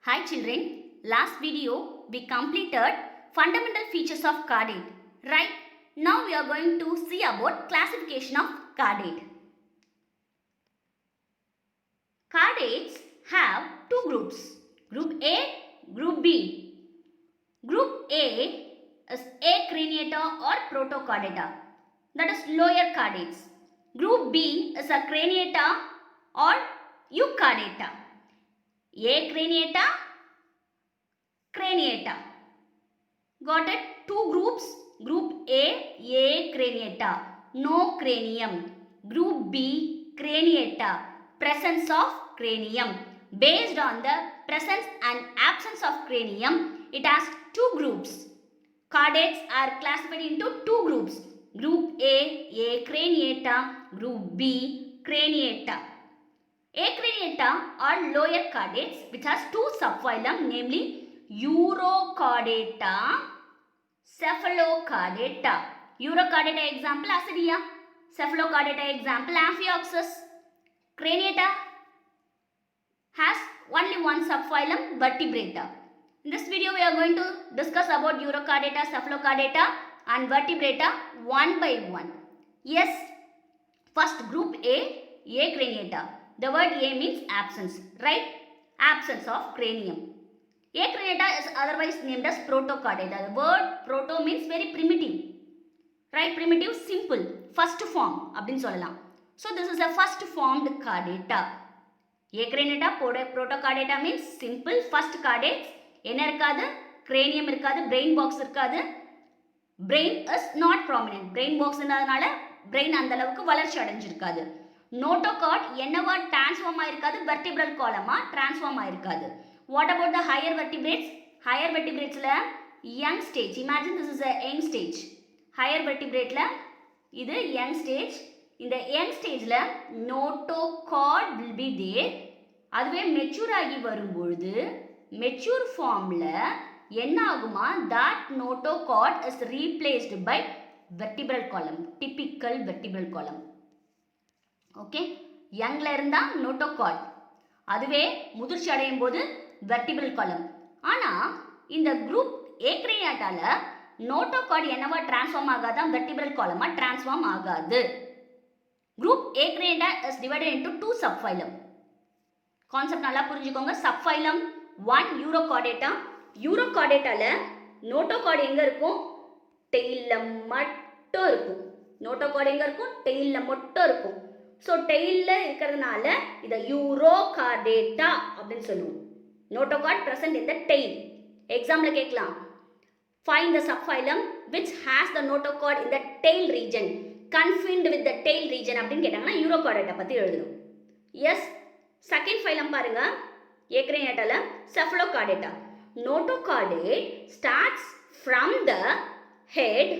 Hi children, last video we completed fundamental features of cardate. Right? Now we are going to see about classification of cardate. Cardates have two groups, Group A, Group B. Group A is acraniata or protocardata, that is lower cardates. Group B is a craniata or eucardata. Acraniata, craniata. Got it? Two groups. Group A craniata, no cranium. Group B, craniata, presence of cranium. Based on the presence and absence of cranium, it has two groups. Cardates are classified into two groups. Group A craniata, Group B, craniata. Acraniata are lower cardates which has two subphylum, namely Urocardata, Cephalocardata. Urocardata example Acidia, Cephalocardata example Amphioxus. Craniata has only one subphylum, Vertebrata. In this video we are going to discuss about Urocardata, Cephalocardata and Vertebrata one by one. Yes, first group A Acraniata. The word A means absence, right? Absence of cranium. Acraniata is otherwise named as protocardata. The word proto means very primitive. Right? Primitive, simple. First form. So this is a first formed cardata. Acraniata, protocardata means simple first cardates. என்ன இருக்காது? Cranium இருக்காது. Brain box இருக்காது. Brain is not prominent. Brain box இருந்ததனால brain அந்த அளவுக்கு வளர்ச்சி அடைஞ்சிருக்காது. Notochord என்னவா transform ஆயிருக்காது? Vertebral column transform ஆயிருக்காது. What about the higher vertebrates? Higher vertebrates-ல young stage. Imagine this is a young stage. Higher vertebrate-ல இது young stage. இந்த young stage-ல notochord will be there. அதுவே mature ஆகி வரும்பொழுது mature form-ல என்ன ஆகுமா? That notochord is replaced by vertebral column. Typical vertebral column. Okay, யங்ல இருந்தா notochord, அதுவே முதிர்ச்சி அடையும் போது வெர்டிபிரல் காலம். ஆனா இந்த குரூப் ஏக்ரேனியாட்டால நோட்டோகார்ட் என்னவா டிரான்ஸ்ஃபார்ம் ஆகாதான், வெர்டிபிரல் காலமா டிரான்ஸ்ஃபார்ம் ஆகாது. Group Acraniata is divided into two subphylum. Concept நல்லா புரிஞ்சுக்கோங்க. Subphylum 1 Urochordata. யூரோகார்டேட்டால நோட்டோகார்ட் எங்க இருக்கும்? டெயில்ல மட்டும் இருக்கும். நோட்டோகார்ட் எங்க இருக்கும்? டெயில்ல மட்டும் இருக்கும். ஸோ டெயிலில் இருக்கிறதுனால இதை யூரோகார்டேட்டா அப்படின்னு சொல்லுவோம். Notochord present in the tail. Example கேட்கலாம். Find the subphylum which has the notochord in the tail region, confined with the tail region அப்படின்னு கேட்டாங்கன்னா யூரோகார்டேட்டா பற்றி எழுதணும். எஸ், செகண்ட் ஃபைலம் பாருங்க. ஏக்ரேனியாட்டால Cephalochordata. Notochordate starts from the head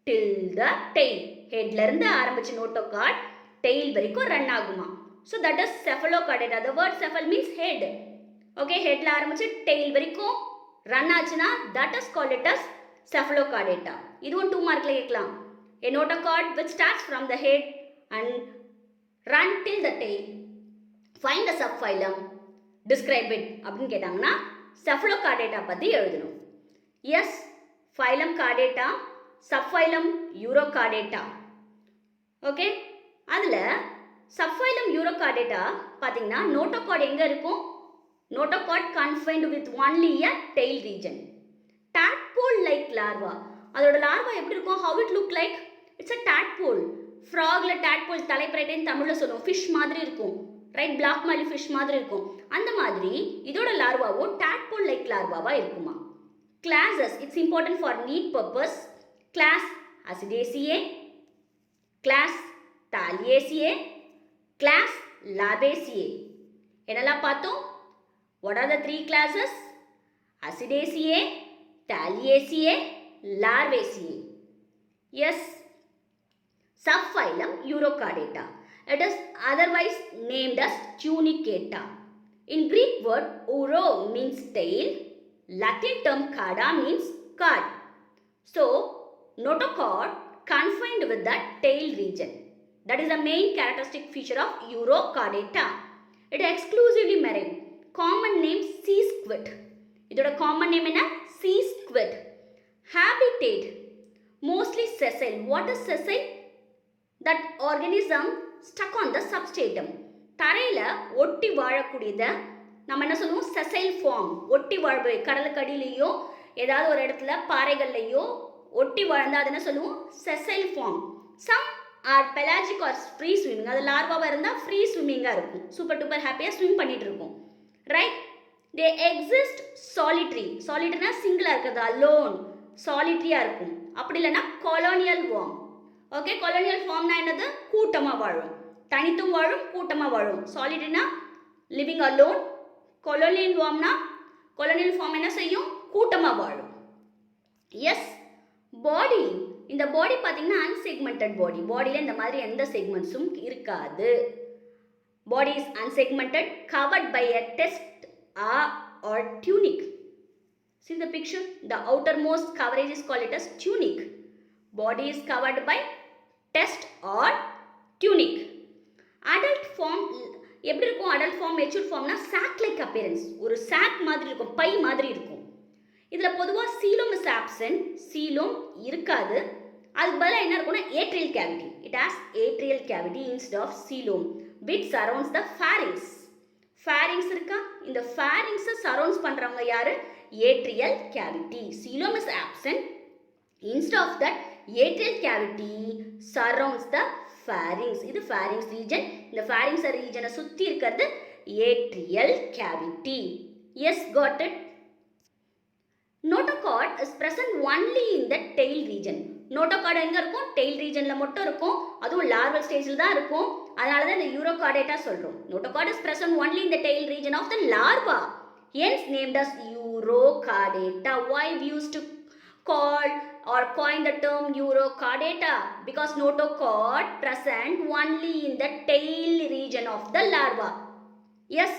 till the tail. ஹெட்ல இருந்து ஆரம்பிச்சு நோட்டோகார்ட் tail வரைக்கும் ரன் ஆகுமா. So that is cephalocardata. The word cephal means head. Okay, headல ஆரம்பிச்சு tail வரைக்கும் ரன் ஆச்சுனா that is called it as cephalocardata. இதுவும் 2 மார்க்ல கேட்கலாம். A notochord which starts from the head and run till the tail. Find the subphylum. Describe it அப்படின்னு கேட்டாங்கன்னா cephalocardata பத்தி எழுதணும். Yes, phylum Chordata, subphylum Urocardata. Okay, அதில் subphylum Urochordata பார்த்தீங்கன்னா notochord எங்கே இருக்கும்? Notochord confined with only a tail region. Tadpole like larva. அதோட larva எப்படி இருக்கும்? How it look like? It's a tadpole. ஃப்ராக்ல டாட்போல் தலைப்பறைட்டேன்னு தமிழில் சொல்லுவோம். ஃபிஷ் மாதிரி இருக்கும், ரைட்? பிளாக் மாலி ஃபிஷ் மாதிரி இருக்கும். அந்த மாதிரி இதோட லார்வாவோ டாட்போல் லைக் லார்வாவா இருக்குமா? Classes, it's important for NEET purpose. Class Ascidiaceae, class Thalliaceae, class Labaceae. என்னெல்லாம் பார்த்தோம்? What are the three classes? Acidaceae, Thalliaceae, Larvaceae. Yes, subphylum Urocardata. It is otherwise named as Tunicata. In Greek word uro means tail. Latin term carda means card. So notochord confined with the tail region. That is the main characteristic feature of Urocardata. It is exclusively marine. Common name sea squid. இதோட common name என்ன? Sea squid. Habitat mostly sessile. What is sessile? That organism stuck on the substratum. தரையில் ஒட்டி வாழக்கூடியதை நம்ம என்ன சொல்லுவோம்? Sessile form. ஒட்டி வாழ்வு, கடலுக்கடியிலையோ ஏதாவது ஒரு இடத்துல பாறைகள்லையோ ஒட்டி வாழ்ந்தால் அது என்ன சொல்லுவோம்? Sessile form. Some are pelagic or free swimming. அது லார்வாவாக இருந்தால் ஃப்ரீ ஸ்விம்மிங்காக இருக்கும், சூப்பர் டூப்பர் ஹாப்பியாக ஸ்விம் பண்ணிகிட்டு இருக்கும். ரைட்? தே எக்ஸிஸ்ட் சாலிட்ரி. சாலிட்ரினா சிங்கிளாக இருக்கிறது, அலோன், சாலிட்ரியாக இருக்கும். அப்படி இல்லைன்னா கொலோனியல் ஃபார்ம். ஓகே, கொலோனியல் ஃபார்ம்னா என்னது? கூட்டமாக வாழும், தனித்தும் வாழும், கூட்டமாக வாழும். சாலிட்ரினா லிவிங் அலோன். கொலோனியல் ஃபார்ம் என்ன செய்யும்? கூட்டமாக வாழும். எஸ், பாடி. இந்த பாடி பார்த்தீங்கன்னா அன்செக்மெண்டட் பாடி. பாடியில் இந்த மாதிரி எந்த செக்மெண்ட்ஸும் இருக்காது. Body is unsegmented, covered by a test or tunic. See the picture? The outermost coverage is called as tunic. Body is covered by test or tunic. Adult form எப்படி இருக்கும்? அடல்ட் ஃபார்ம், மெச்சூர் ஃபார்ம்னா sac like appearance. ஒரு sac மாதிரி இருக்கும், by மாதிரி இருக்கும். இதில் பொதுவாக சீலோம் இஸ் ஆப்சன்ட். சீலோம் இருக்காது. அதுக்கு பதிலாக என்ன இருக்கும்னா atrial cavity. It has atrial cavity instead of coelom which surrounds the pharynx. Pharynx இருக்கா? இந்த ஃபேரிங்ஸை சரௌண்ட்ஸ் பண்ணுறவங்க யார்? Atrial cavity. Coelom is absent. Instead of that atrial cavity surrounds the pharynx. இது ஃபேரிங்ஸ் ரீஜன். இந்த ஃபேரிங்ஸ் ரீஜனை சுற்றி இருக்கிறது atrial cavity. Yes, got it. Notochord is present only in the tail region. Notochord எங்கே இருக்கும்? Tail ரீஜனில் மட்டும் இருக்கும். அதுவும் லார்வல் ஸ்டேஜில் தான் இருக்கும். அதனால தான் இந்த யூரோகார்டேட்டா சொல்கிறோம். Notochord is present only in the tail region of the larva. Hence named as Eurocardata. Why we used to call or coin the term Eurocardata? Because notochord present only in the tail region of the larva. Yes,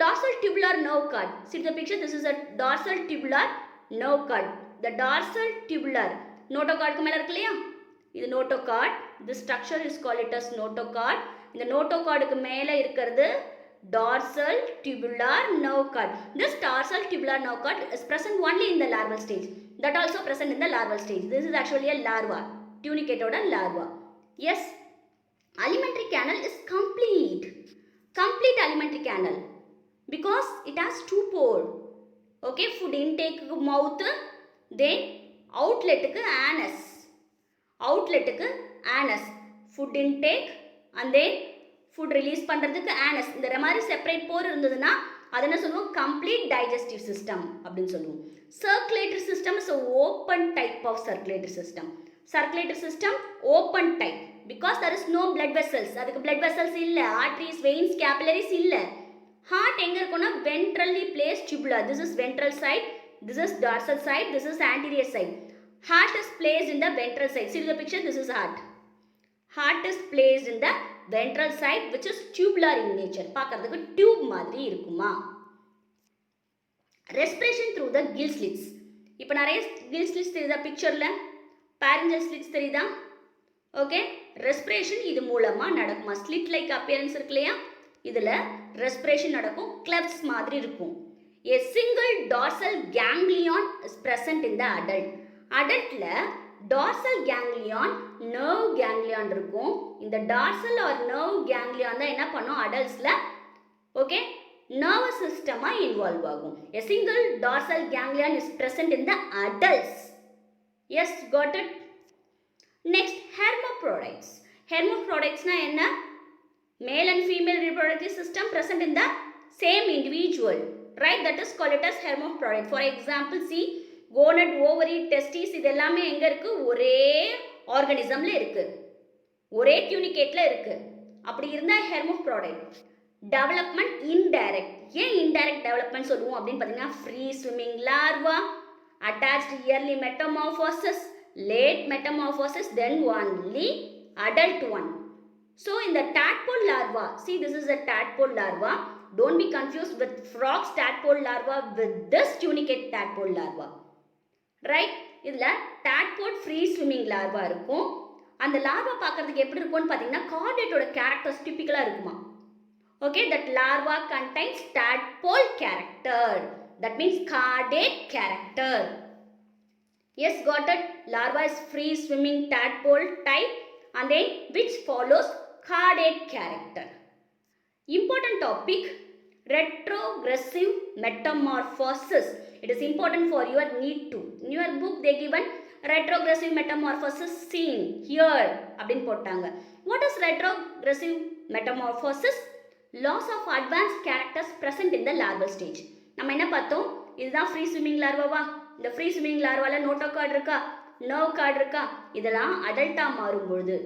dorsal tubular nerve cord. See the picture? This is a dorsal tubular nerve cord. The dorsal tubular notochord க்கு மேல இருக்கு இல்லையா? இது notochord. This structure is called it as notochord. இந்த notochord க்கு மேல இருக்கிறது dorsal tubular nerve cord. This dorsal tubular nerve cord is present only in the larval stage. That also present in the larval stage. This is actually a larva, tunicate oda larva. Yes, alimentary canal is complete alimentary canal because it has two pore. Okay, food intake mouth, then outlet anus. Food intake and then food release பண்றதுக்கு anus. இந்த மாதிரி separate போர் இருந்ததுன்னா அது என்ன சொல்லுவோம்? Complete digestive system அப்படின்னு சொல்லுவோம். Circulatory system is open type of circulatory system. Circulatory system open type because there is no blood vessels. அதுக்கு blood vessels இல்லை, arteries, veins, capillaries இல்லை. ஹார்ட் எங்கே இருக்குன்னா ventrally placed tubular. This is ventral side, this is dorsal side, this is anterior side. Heart is placed in the ventral side. See the picture? This is heart. Heart is placed in the ventral side which is tubular in nature. பார்க்கிறதுக்கு tube மாதிரி இருக்குமா? Respiration through the gill slits. இப்போ நிறைய gill slits தெரியுதா பிக்சரில்? pharyngeal slits தெரியுதா? Okay, respiration இது மூலமாக நடக்குமா? ஸ்லிட் லைக் அப்பியரன்ஸ் இருக்கு இல்லையா? இதில் ரெஸ்பிரேஷன் நடக்கும், கிளப்ஸ் மாதிரி இருக்கும். A single dorsal ganglion is present in the adult. அடல்ட்டில் டார்சல் கேங்லியான், நர்வ் கேங்லியான் இருக்கும். இந்த டார்சல் ஆர் நர்வ் கேங்லியான் தான் என்ன பண்ணும்? அடல்ட்ஸில் ஓகே நர்வஸ் சிஸ்டமாக இன்வால்வ் ஆகும். A single dorsal ganglion is present in the adults. Yes, got it? Next, hermaphrodites. Hermaphrodites என்ன? Male and female reproductive system present in the same individual, right? That is called it as hermaphrodite. For example, see, gonad, ovary, testes இது எல்லாமே எங்க இருக்கு? ஒரே ஆர்கானிசம்ல இருக்கு, ஒரே டியூனிகேட்ல இருக்கு. அப்படி இருந்தா hermaphrodite. Development indirect. ஏன் indirect development சொல்லுவோம் அப்படின்னு பார்த்தீங்கன்னா free swimming larva, attached yearly metamorphosis, late metamorphosis, then only adult one. So in the tadpole larva, see this is a tadpole larva. Don't be confused with frog's tadpole larva with this tunicate tadpole larva. Right? இதில் tadpole free swimming larva இருக்கும். அந்த larva பார்க்கறதுக்கு எப்படி இருக்கும்னு பார்த்தீங்கன்னா கார்டேட்டோட characters டிப்பிக்கலாக இருக்குமா? Okay, that larva contains tadpole character. That means chordate character. Yes, got it. Larva is free swimming tadpole type and then which follows chordate character. Important topic, retrogressive metamorphosis. It is important for your need to. In your book they given retrogressive metamorphosis seen here அப்படினு போட்டாங்க. What is retrogressive metamorphosis? Loss of advanced characters present in the larval stage. நம்ம என்ன பார்த்தோம்? இதுதான் free swimming larva. இந்த free swimming larvaல notochord இருக்கா, nerve card இருக்கா, இதெல்லாம் அடல்ட்டா மாறும்பொழுது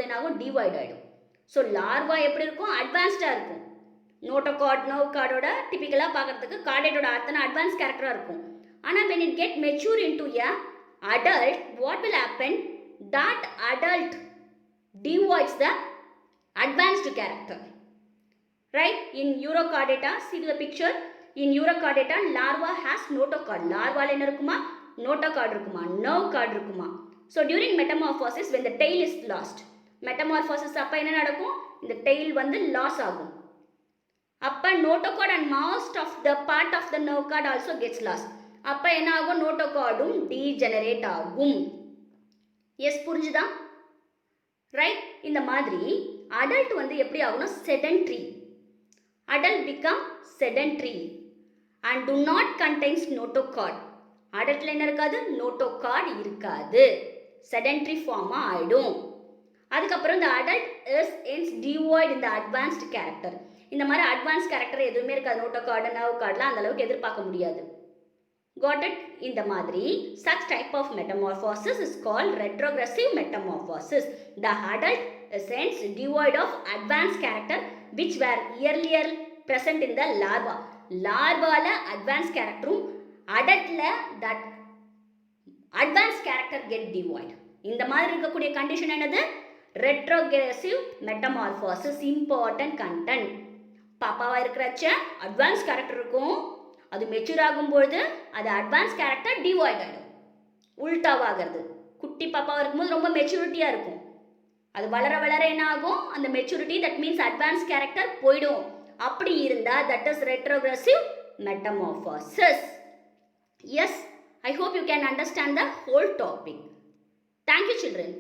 என்ன ஆகும்? டிவைட் ஆகிடும். ஸோ லார்வா எப்படி இருக்கும்? அட்வான்ஸ்டாக இருக்கும். நோட்டோகார்ட் நர்வ் கார்டோட டிப்பிக்கலாக பார்க்குறதுக்கு கார்டேட்டோட அத்தனை அட்வான்ஸ் கேரக்டராக இருக்கும். ஆனால் when it get mature into a adult, what will happen? That adult divides the advanced character. Right? In Urochordata, see the picture. In Urochordata, larva has notochord. Larva என்ன இருக்குமா? Notochord இருக்குமா? Nerve cord இருக்குமா? So during metamorphosis, when the tail is lost, metamorphosis அப்போ என்ன நடக்கும்? இந்த tail வந்து loss ஆகும். அப்போ notochord and most of the part of the nerve cord also gets lost. அப்போ என்ன ஆகும்? notochordum degenerate ஆகும். எஸ், புரிஞ்சுதா? ரைட்? இந்த மாதிரி adult வந்து எப்படி ஆகும்னா sedentary. Adult become sedentary and do not contains notochord. adultல என்ன இருக்காது? notochord இருக்காது. sedentary form ஆயிடும். அதுக்கப்புறம் இந்த adult is hence devoid in the advanced character. இந்த மாதிரி advanced character எதுவுமே இருக்காது. நோட்டோகார்டு நர்வ் கார்டுலாம் அந்த அளவுக்கு எதிர்பார்க்க முடியாது. Got it? இந்த மாதிரி such type of metamorphosis is called retrogressive metamorphosis. The adult is hence devoid of advanced character which were earlier present in the larva. larvaல advanced characterum adultல that advanced character get devoid. இந்த மாதிரி இருக்கக்கூடிய condition என்னது? retrogressive metamorphosis. important content. பாப்பாவா இருக்கிறச்ச advance character இருக்கும். அது mature ஆகும்பொழுது அது advance character devoid ஆகிடும். உல்டாவாகிறது. குட்டி பாப்பாவாக இருக்கும்போது ரொம்ப மெச்சூரிட்டியாக இருக்கும். அது வளர வளர என்ன ஆகும்? அந்த maturity that means advance character போயிடும். அப்படி இருந்தால் that is retrogressive metamorphosis. Yes, I hope you can understand the whole topic. Thank you, children.